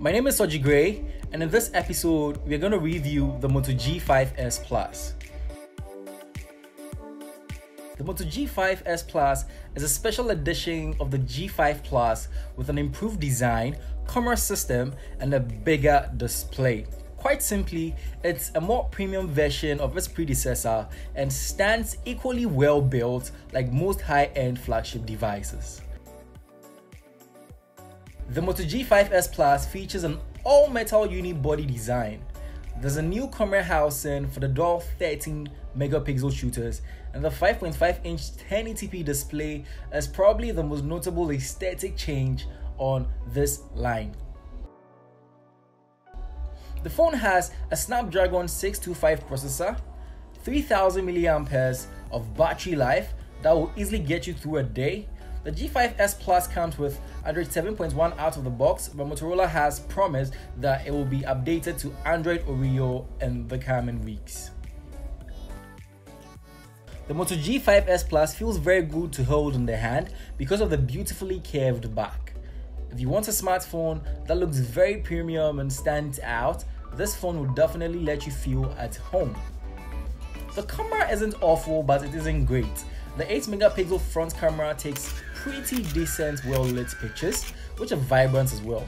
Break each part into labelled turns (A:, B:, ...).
A: My name is Soji Gray, and in this episode, we're going to review the Moto G5S Plus. The Moto G5S Plus is a special edition of the G5 Plus with an improved design, camera system, and a bigger display. Quite simply, it's a more premium version of its predecessor and stands equally well built like most high-end flagship devices. The Moto G5S Plus features an all-metal unibody design. There's a new camera housing for the dual 13 megapixel shooters, and the 5.5-inch 1080p display is probably the most notable aesthetic change on this line. The phone has a Snapdragon 625 processor, 3000 mAh of battery life that will easily get you through a day. The G5S Plus comes with Android 7.1 out of the box, but Motorola has promised that it will be updated to Android Oreo in the coming weeks. The Moto G5S Plus feels very good to hold in the hand because of the beautifully curved back. If you want a smartphone that looks very premium and stands out, this phone will definitely let you feel at home. The camera isn't awful, but it isn't great. The 8 megapixel front camera takes pretty decent well-lit pictures, which are vibrant as well.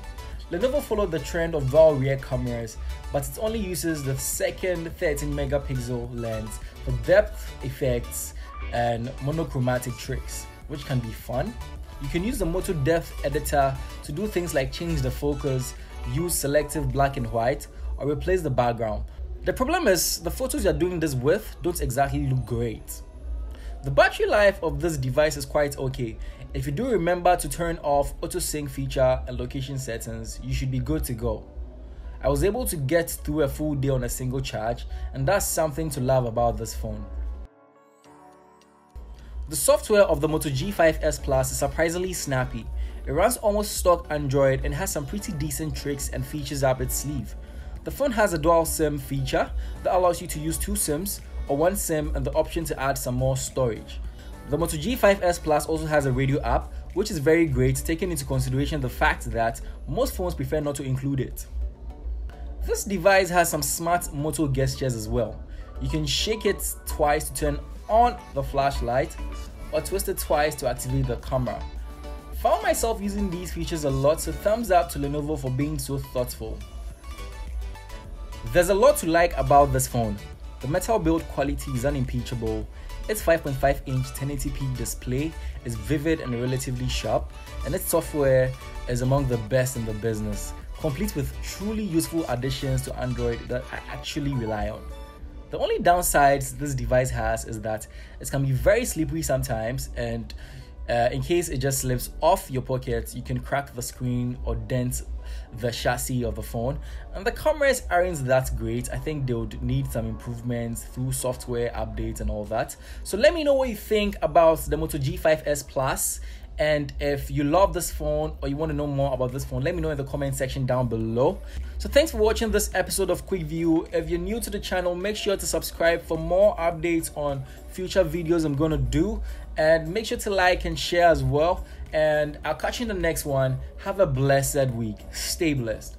A: Lenovo followed the trend of dual rear cameras, but it only uses the second 13 megapixel lens for depth effects and monochromatic tricks, which can be fun. You can use the Moto Depth Editor to do things like change the focus, use selective black and white, or replace the background. The problem is, the photos you're doing this with don't exactly look great. The battery life of this device is quite okay. If you do remember to turn off auto sync feature and location settings, you should be good to go. I was able to get through a full day on a single charge, and that's something to love about this phone. The software of the Moto G5S Plus is surprisingly snappy. It runs almost stock Android and has some pretty decent tricks and features up its sleeve. The phone has a dual SIM feature that allows you to use 2 SIMs or 1 SIM and the option to add some more storage. The Moto G5S Plus also has a radio app, which is very great, taking into consideration the fact that most phones prefer not to include it. This device has some smart Moto gestures as well. You can shake it twice to turn on the flashlight or twist it twice to activate the camera. Found myself using these features a lot, so thumbs up to Lenovo for being so thoughtful. There's a lot to like about this phone. The metal build quality is unimpeachable. Its 5.5-inch 1080p display is vivid and relatively sharp, and its software is among the best in the business, complete with truly useful additions to Android that I actually rely on. The only downsides this device has is that it can be very slippery sometimes, and in case it just slips off your pocket, you can crack the screen or dent the chassis of the phone. And the cameras aren't that great. I think they would need some improvements through software updates and all that. So let me know what you think about the Moto G5S Plus, and if you love this phone or you want to know more about this phone, let me know in the comment section down below. So thanks for watching this episode of Quick View. If you're new to the channel, make sure to subscribe for more updates on future videos I'm gonna do, and make sure to like and share as well. And I'll catch you in the next one. Have a blessed week. Stay blessed.